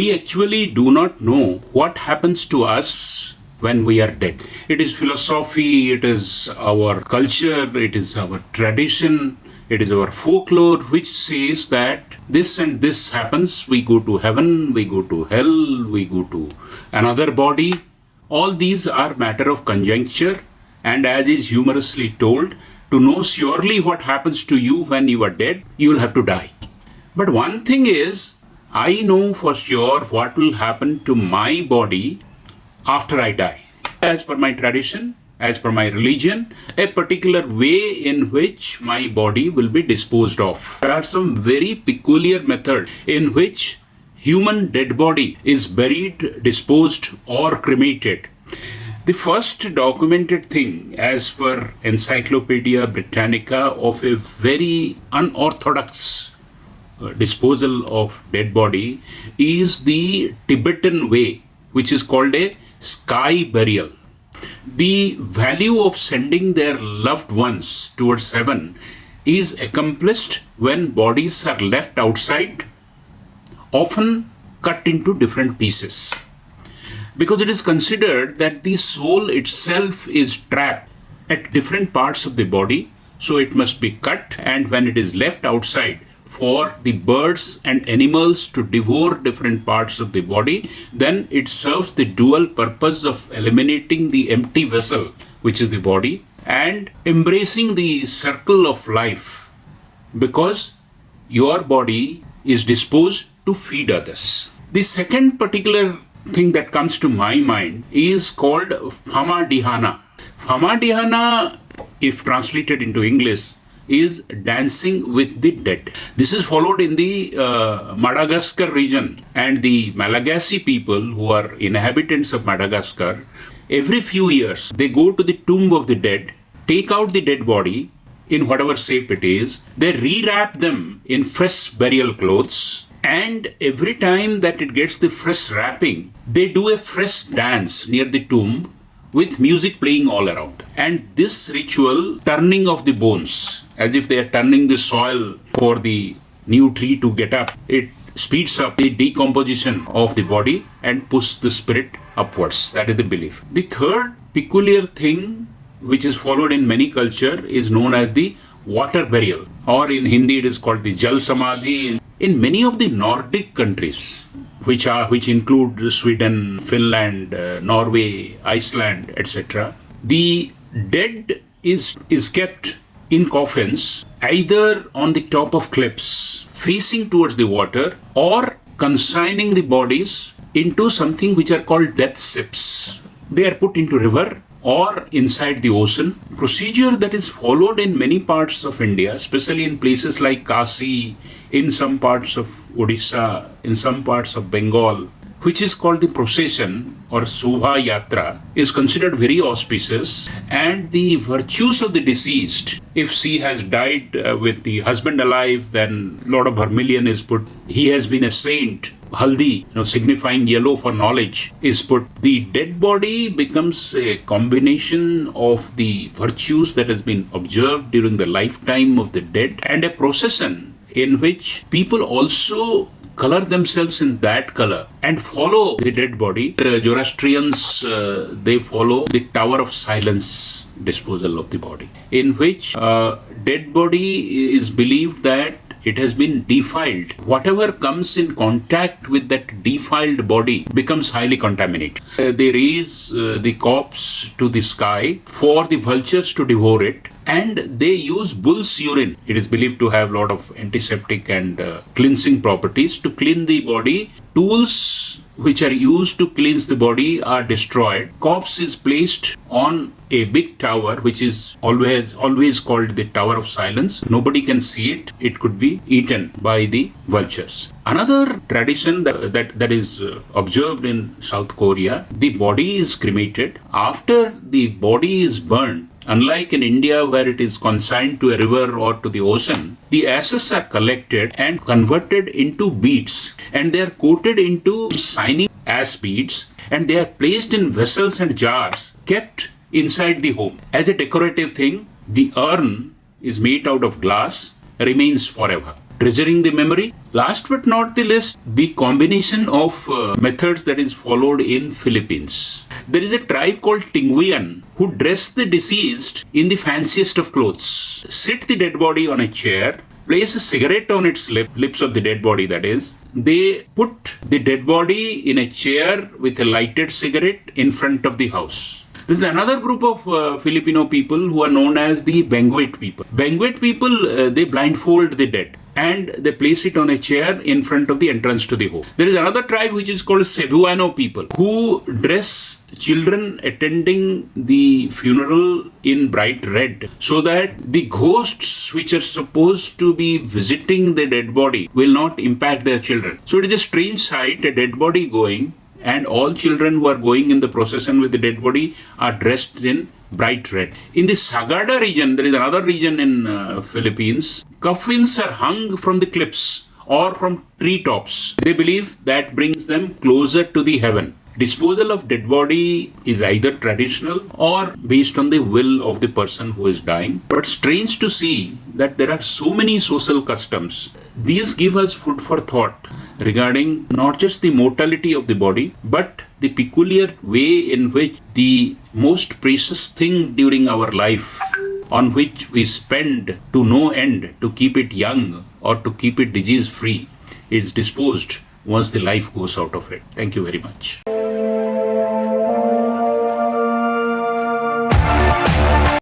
we actually do not know what happens to us when we are dead. It is philosophy, it is our culture, it is our tradition, it is our folklore which says that this and this happens. We go to heaven, we go to hell, we go to another body. All these are matter of conjecture, and as is humorously told, to know surely what happens to you when you are dead, you will have to die. But one thing is, I know for sure what will happen to my body after I die. As per my tradition, as per my religion, a particular way in which my body will be disposed of. There are some very peculiar methods in which human dead body is buried, disposed, or cremated. The first documented thing, as per Encyclopedia Britannica, of a very unorthodox disposal of dead body is the Tibetan way, which is called a sky burial. The value of sending their loved ones towards heaven is accomplished when bodies are left outside, often cut into different pieces. Because it is considered that the soul itself is trapped at different parts of the body, so it must be cut, and when it is left outside, for the birds and animals to devour different parts of the body, then it serves the dual purpose of eliminating the empty vessel, which is the body, and embracing the circle of life, because your body is disposed to feed others. The second particular thing that comes to my mind is called Famadihana. Famadihana, if translated into English, is dancing with the dead. This is followed in the Madagascar region, and the Malagasy people, who are inhabitants of Madagascar, every few years they go to the tomb of the dead, take out the dead body in whatever shape it is, they rewrap them in fresh burial clothes, and every time that it gets the fresh wrapping, they do a fresh dance near the tomb with music playing all around. And this ritual, turning of the bones, as if they are turning the soil for the new tree to get up, it speeds up the decomposition of the body and pushes the spirit upwards. That is the belief. The third peculiar thing which is followed in many culture is known as the water burial, or in Hindi it is called the Jal Samadhi. In many of the Nordic countries, which include Sweden, Finland, Norway, Iceland, etc., the dead is kept in coffins either on the top of cliffs facing towards the water, or consigning the bodies into something which are called death ships. They are put into river or inside the ocean. Procedure that is followed in many parts of India, especially in places like Kasi, in some parts of Odisha, in some parts of Bengal, which is called the procession or Shobha Yatra, is considered very auspicious, and the virtues of the deceased, if she has died with the husband alive, then lot of vermilion is put. He has been a saint. Haldi, signifying yellow for knowledge, is put. The dead body becomes a combination of the virtues that has been observed during the lifetime of the dead, and a procession in which people also color themselves in that color and follow the dead body. The Zoroastrians, they follow the Tower of Silence disposal of the body, in which dead body is believed that it has been defiled. Whatever comes in contact with that defiled body becomes highly contaminated. They raise the corpse to the sky for the vultures to devour it, and they use bull's urine. It is believed to have a lot of antiseptic and cleansing properties to clean the body. Tools which are used to cleanse the body are destroyed. Corpse is placed on a big tower, which is always called the Tower of Silence. Nobody can see it. It could be eaten by the vultures. Another tradition that is observed in South Korea, the body is cremated. After the body is burned, unlike in India where it is consigned to a river or to the ocean, the ashes are collected and converted into beads, and they are coated into shining ash beads, and they are placed in vessels and jars kept inside the home. As a decorative thing, the urn is made out of glass, remains forever. treasuring the memory. Last but not the least, the combination of methods that is followed in Philippines. There is a tribe called Tinguian who dress the deceased in the fanciest of clothes, sit the dead body on a chair, place a cigarette on its lips of the dead body, that is. They put the dead body in a chair with a lighted cigarette in front of the house. This is another group of Filipino people who are known as the Benguet people. Benguet people, they blindfold the dead and they place it on a chair in front of the entrance to the home. There is another tribe which is called Cebuano people who dress children attending the funeral in bright red so that the ghosts which are supposed to be visiting the dead body will not impact their children. So it is a strange sight, a dead body going, and all children who are going in the procession with the dead body are dressed in bright red. In the Sagada region, there is another region in Philippines, coffins are hung from the cliffs or from treetops. They believe that brings them closer to the heaven. Disposal of dead body is either traditional or based on the will of the person who is dying. But strange to see that there are so many social customs. These give us food for thought regarding not just the mortality of the body, but the peculiar way in which the most precious thing during our life, on which we spend to no end to keep it young or to keep it disease free, is disposed once the life goes out of it. Thank you very much.